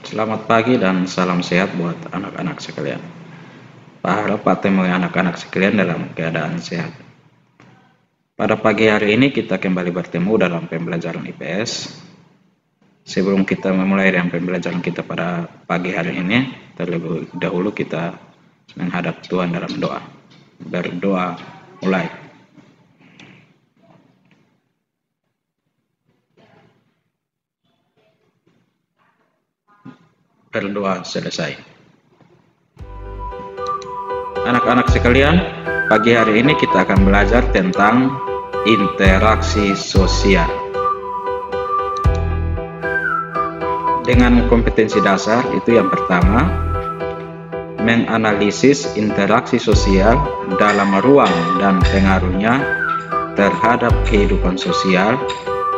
Selamat pagi dan salam sehat buat anak-anak sekalian. Pak harap Pak temui anak-anak sekalian dalam keadaan sehat. Pada pagi hari ini kita kembali bertemu dalam pembelajaran IPS. Sebelum kita memulai dengan pembelajaran kita pada pagi hari ini, terlebih dahulu kita menghadap Tuhan dalam doa. Berdoa mulai. Berdoa selesai. Anak-anak sekalian, pagi hari ini kita akan belajar tentang interaksi sosial. Dengan kompetensi dasar itu yang pertama, menganalisis interaksi sosial dalam ruang dan pengaruhnya terhadap kehidupan sosial,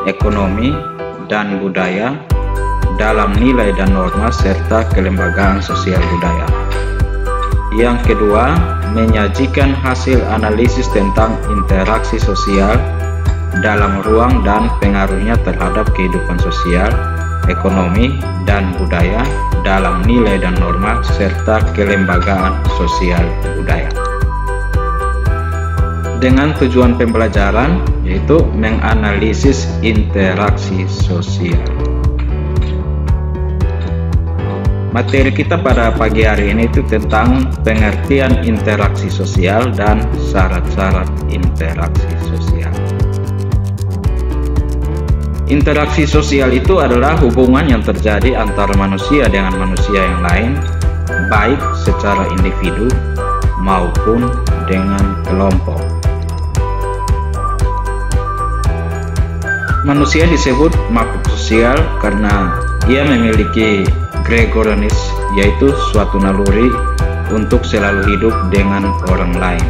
ekonomi, dan budaya dalam nilai dan norma serta kelembagaan sosial budaya. Yang kedua, menyajikan hasil analisis tentang interaksi sosial dalam ruang dan pengaruhnya terhadap kehidupan sosial, ekonomi, dan budaya dalam nilai dan norma serta kelembagaan sosial budaya. Dengan tujuan pembelajaran yaitu menganalisis interaksi sosial. Materi kita pada pagi hari ini itu tentang pengertian interaksi sosial dan syarat-syarat interaksi sosial. Interaksi sosial itu adalah hubungan yang terjadi antara manusia dengan manusia yang lain, baik secara individu maupun dengan kelompok. Manusia disebut makhluk sosial karena ia memiliki gregorianis, yaitu suatu naluri untuk selalu hidup dengan orang lain.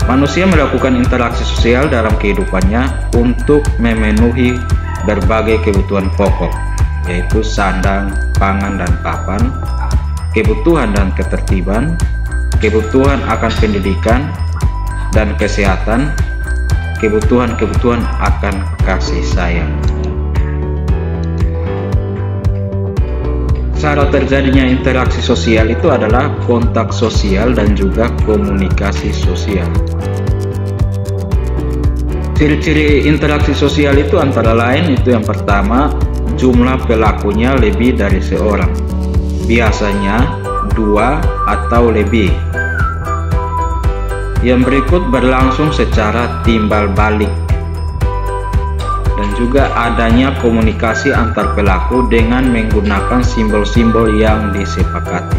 Manusia melakukan interaksi sosial dalam kehidupannya untuk memenuhi berbagai kebutuhan pokok, yaitu sandang, pangan, dan papan, kebutuhan dan ketertiban, kebutuhan akan pendidikan dan kesehatan, kebutuhan-kebutuhan akan kasih sayang. Cara terjadinya interaksi sosial itu adalah kontak sosial dan juga komunikasi sosial. Ciri-ciri interaksi sosial itu antara lain itu yang pertama, jumlah pelakunya lebih dari seorang, biasanya 2 atau lebih. Yang berikut berlangsung secara timbal balik. Dan juga adanya komunikasi antar pelaku dengan menggunakan simbol-simbol yang disepakati.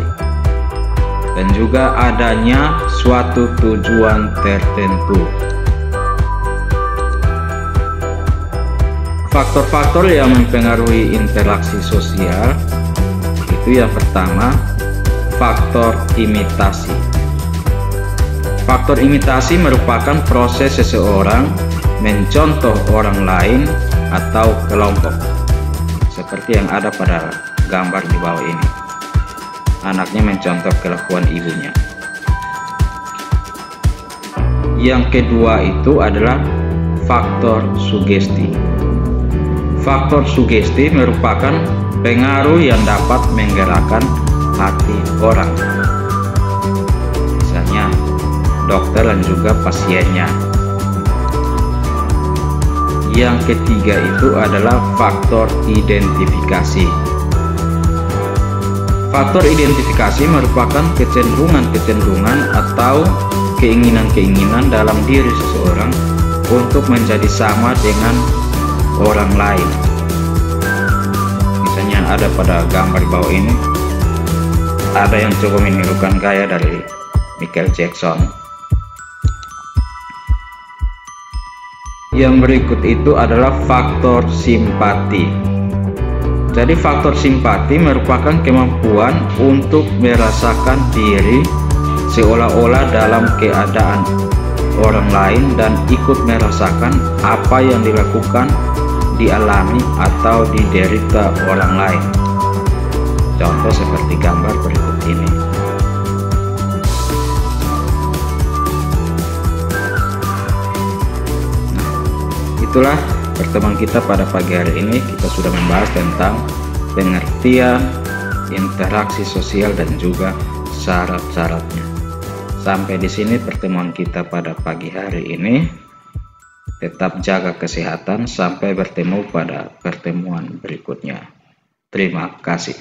Dan juga adanya suatu tujuan tertentu. Faktor-faktor yang mempengaruhi interaksi sosial itu yang pertama, faktor imitasi. Faktor imitasi merupakan proses seseorang mencontoh orang lain atau kelompok, seperti yang ada pada gambar di bawah ini. Anaknya mencontoh kelakuan ibunya. Yang kedua itu adalah faktor sugesti. Faktor sugesti merupakan pengaruh yang dapat menggerakkan hati orang, misalnya dokter dan juga pasiennya. Yang ketiga itu adalah faktor identifikasi. Faktor identifikasi merupakan kecenderungan-kecenderungan atau keinginan-keinginan dalam diri seseorang untuk menjadi sama dengan orang lain. Misalnya ada pada gambar bawah ini, ada yang coba menirukan gaya dari Michael Jackson. Yang berikut itu adalah faktor simpati. Jadi faktor simpati merupakan kemampuan untuk merasakan diri seolah-olah dalam keadaan orang lain dan ikut merasakan apa yang dilakukan, dialami, atau diderita orang lain. Contoh seperti gambar berikut ini. Itulah pertemuan kita pada pagi hari ini. Kita sudah membahas tentang pengertian interaksi sosial dan juga syarat-syaratnya. Sampai di sini pertemuan kita pada pagi hari ini. Tetap jaga kesehatan, sampai bertemu pada pertemuan berikutnya. Terima kasih.